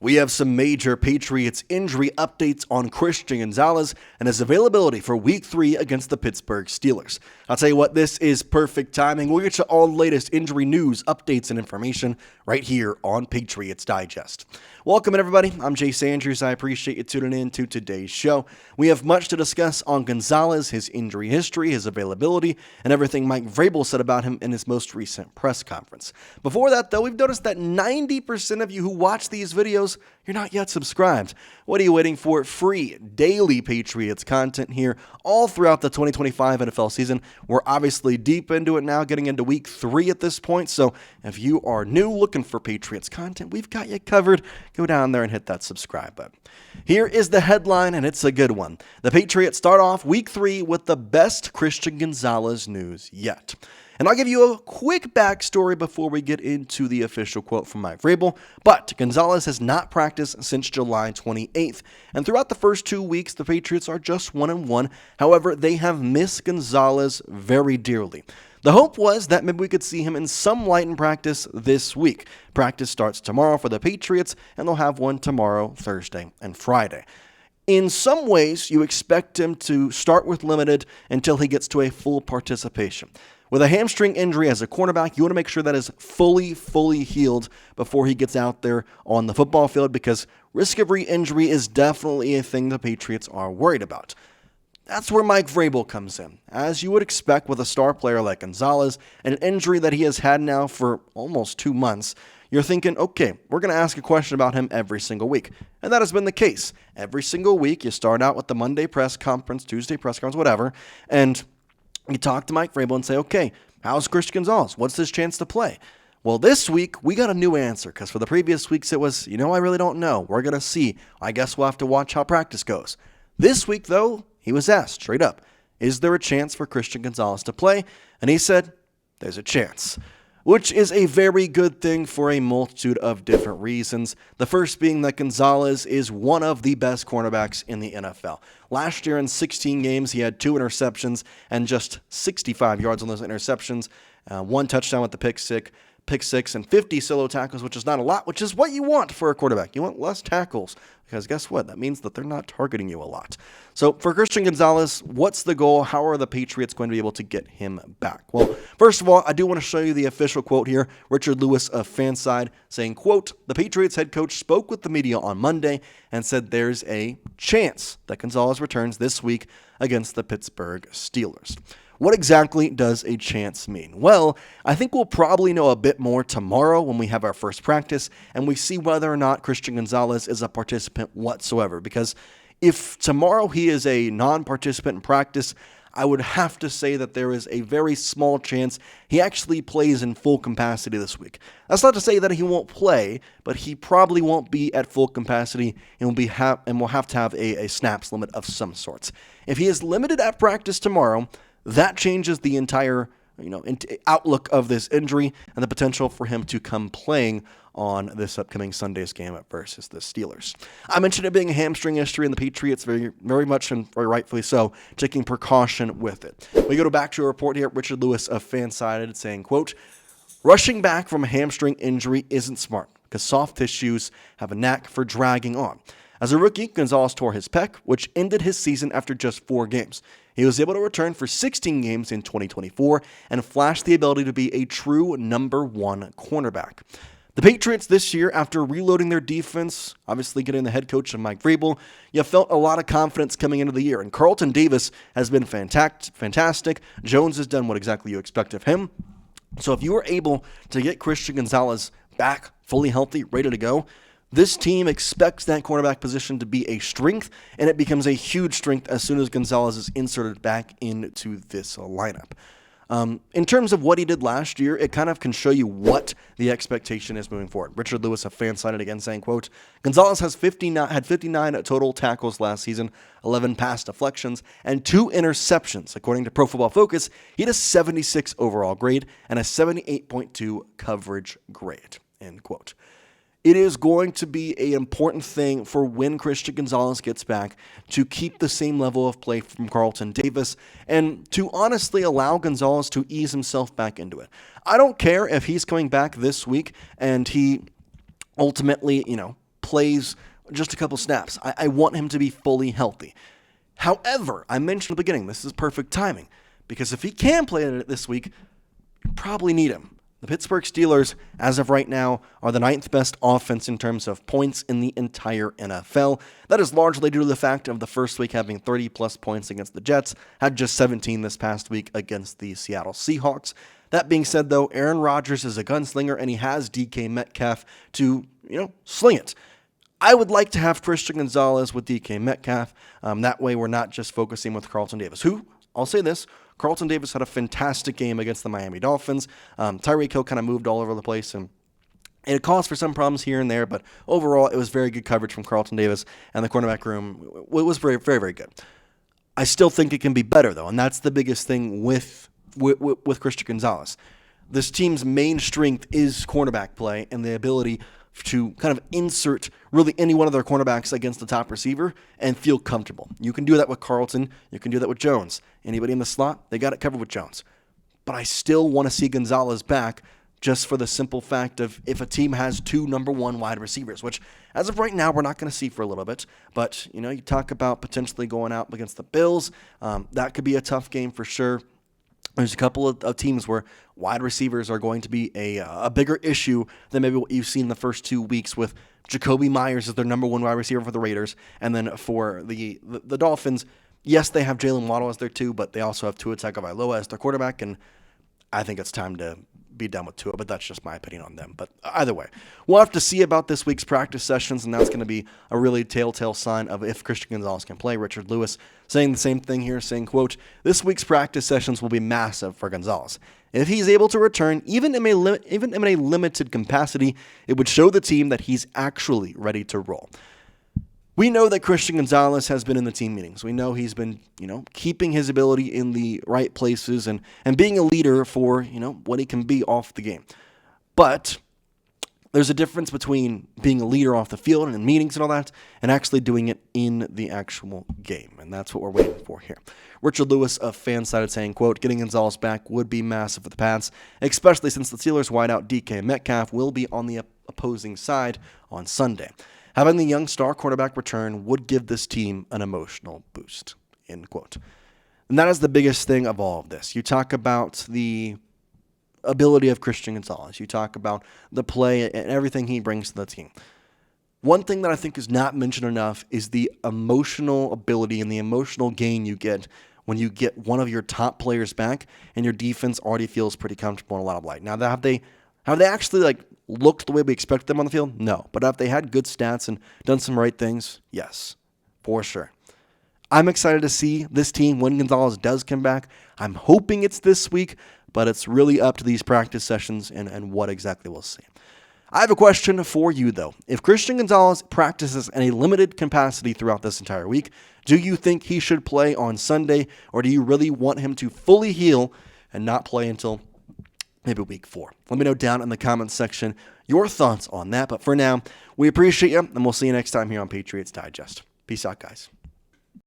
We have some major Patriots injury updates on Christian Gonzalez and his availability for Week 3 against the Pittsburgh Steelers. I'll tell you what, this is perfect timing. We'll get you all the latest injury news, updates, and information right here on Patriots Digest. Welcome, everybody. I'm Jace Andrews. I appreciate you tuning in to today's show. We have much to discuss on Gonzalez, his injury history, his availability, and everything Mike Vrabel said about him in his most recent press conference. Before that, though, we've noticed that 90% of you who watch these videos, you're not yet subscribed. What are you waiting for? Free daily Patriots content here all throughout the 2025 NFL season. We're obviously deep into it now, getting into Week 3 at this point. So if you are new looking for Patriots content, we've got you covered. Go down there and hit that subscribe button. Here is the headline, and it's a good one. The Patriots start off Week 3 with the best Christian Gonzalez news yet. And I'll give you a quick backstory before we get into the official quote from Mike Vrabel. But Gonzalez has not practiced since July 28th. And throughout the first 2 weeks, the Patriots are just 1-1. However, they have missed Gonzalez very dearly. The hope was that maybe we could see him in some light in practice this week. Practice starts tomorrow for the Patriots, and they'll have one tomorrow, Thursday, and Friday. In some ways, you expect him to start with limited until he gets to a full participation. With a hamstring injury as a cornerback, you want to make sure that is fully healed before he gets out there on the football field, because risk of re-injury is definitely a thing the Patriots are worried about. That's where Mike Vrabel comes in. As you would expect with a star player like Gonzalez, and an injury that he has had now for almost 2 months, you're thinking, okay, we're going to ask a question about him every single week. And that has been the case. Every single week, you start out with the Monday press conference, Tuesday press conference, whatever, and you talk to Mike Vrabel and say, okay, how's Christian Gonzalez? What's his chance to play? Well, this week, we got a new answer, because for the previous weeks, it was, I really don't know. We're going to see. I guess we'll have to watch how practice goes. This week, though, he was asked straight up, is there a chance for Christian Gonzalez to play? And he said, there's a chance, which is a very good thing for a multitude of different reasons. The first being that Gonzalez is one of the best cornerbacks in the NFL. Last year in 16 games, he had 2 interceptions and just 65 yards on those interceptions, 1 touchdown with the pick six, and 50 solo tackles, which is not a lot, which is what you want for a quarterback. You want less tackles, because guess what? That means that they're not targeting you a lot. So for Christian Gonzalez, what's the goal? How are the Patriots going to be able to get him back? Well, first of all, I do want to show you the official quote here. Richard Lewis of Fanside saying, quote, the Patriots head coach spoke with the media on Monday and said there's a chance that Gonzalez returns this week against the Pittsburgh Steelers. What exactly does a chance mean? Well, I think we'll probably know a bit more tomorrow when we have our first practice and we see whether or not Christian Gonzalez is a participant whatsoever. Because if tomorrow he is a non-participant in practice, I would have to say that there is a very small chance he actually plays in full capacity this week. That's not to say that he won't play, but he probably won't be at full capacity and will have to have a snaps limit of some sorts. If he is limited at practice tomorrow, that changes the entire outlook of this injury and the potential for him to come playing on this upcoming Sunday's game versus the Steelers. I mentioned it being a hamstring issue, and the Patriots very much and very rightfully so, taking precaution with it. We go back to a report here at Richard Lewis of Fansided saying, quote, rushing back from a hamstring injury isn't smart because soft tissues have a knack for dragging on. As a rookie, Gonzalez tore his pec, which ended his season after just 4 games. He was able to return for 16 games in 2024 and flashed the ability to be a true number 1 cornerback. The Patriots this year, after reloading their defense, obviously getting the head coach Mike Vrabel, you felt a lot of confidence coming into the year. And Carlton Davis has been fantastic. Jones has done what exactly you expect of him. So if you were able to get Christian Gonzalez back, fully healthy, ready to go, this team expects that cornerback position to be a strength, and it becomes a huge strength as soon as Gonzalez is inserted back into this lineup. In terms of what he did last year, it kind of can show you what the expectation is moving forward. Richard Lewis of Fansided again saying, quote, Gonzalez had 59 total tackles last season, 11 pass deflections, and 2 interceptions. According to Pro Football Focus, he had a 76 overall grade and a 78.2 coverage grade, end quote. It is going to be an important thing for when Christian Gonzalez gets back to keep the same level of play from Carlton Davis and to honestly allow Gonzalez to ease himself back into it. I don't care if he's coming back this week and he ultimately, plays just a couple snaps. I want him to be fully healthy. However, I mentioned at the beginning, this is perfect timing, because if he can play it this week, you probably need him. The Pittsburgh Steelers, as of right now, are the 9th best offense in terms of points in the entire NFL. That is largely due to the fact of the first week having 30-plus points against the Jets, had just 17 this past week against the Seattle Seahawks. That being said, though, Aaron Rodgers is a gunslinger, and he has DK Metcalf to, sling it. I would like to have Christian Gonzalez with DK Metcalf. That way we're not just focusing with Carlton Davis, who, I'll say this, Carlton Davis had a fantastic game against the Miami Dolphins. Tyreek Hill kind of moved all over the place, and it caused for some problems here and there, but overall it was very good coverage from Carlton Davis, and the cornerback room was very, very, very good. I still think it can be better, though, and that's the biggest thing with Christian Gonzalez. This team's main strength is cornerback play and the ability to kind of insert really any one of their cornerbacks against the top receiver and feel comfortable. You can do that with Carlton. You can do that with Jones. Anybody in the slot, they got it covered with Jones. But I still want to see Gonzalez back just for the simple fact of if a team has 2 number 1 wide receivers, which as of right now we're not going to see for a little bit. But, you talk about potentially going out against the Bills. That could be a tough game for sure. There's a couple of teams where wide receivers are going to be a bigger issue than maybe what you've seen in the first 2 weeks with Jacoby Myers as their number 1 wide receiver for the Raiders. And then for the Dolphins, yes, they have Jalen Waddle as their 2, but they also have Tua Tagovailoa as their quarterback. And I think it's time to be done with Tua, but that's just my opinion on them. But either way, we'll have to see about this week's practice sessions, and that's going to be a really telltale sign of if Christian Gonzalez can play. Richard Lewis saying the same thing here, saying, quote, "This week's practice sessions will be massive for Gonzalez. If he's able to return, even in a limited capacity, it would show the team that he's actually ready to roll." We know that Christian Gonzalez has been in the team meetings. We know he's been, keeping his ability in the right places and being a leader for, what he can be off the game. But there's a difference between being a leader off the field and in meetings and all that and actually doing it in the actual game. And that's what we're waiting for here. Richard Lewis of Fansided saying, quote, "Getting Gonzalez back would be massive for the Pats, especially since the Steelers wideout DK Metcalf will be on the opposing side on Sunday. Having the young star quarterback return would give this team an emotional boost," end quote. And that is the biggest thing of all of this. You talk about the ability of Christian Gonzalez. You talk about the play and everything he brings to the team. One thing that I think is not mentioned enough is the emotional ability and the emotional gain you get when you get one of your top players back and your defense already feels pretty comfortable in a lot of light. Now, have they actually looked the way we expect them on the field? No. But have they had good stats and done some right things? Yes, for sure. I'm excited to see this team when Gonzalez does come back. I'm hoping it's this week, but it's really up to these practice sessions and what exactly we'll see. I have a question for you, though. If Christian Gonzalez practices in a limited capacity throughout this entire week, do you think he should play on Sunday, or do you really want him to fully heal and not play until maybe week 4? Let me know down in the comments section your thoughts on that. But for now, we appreciate you, and we'll see you next time here on Patriots Digest. Peace out, guys.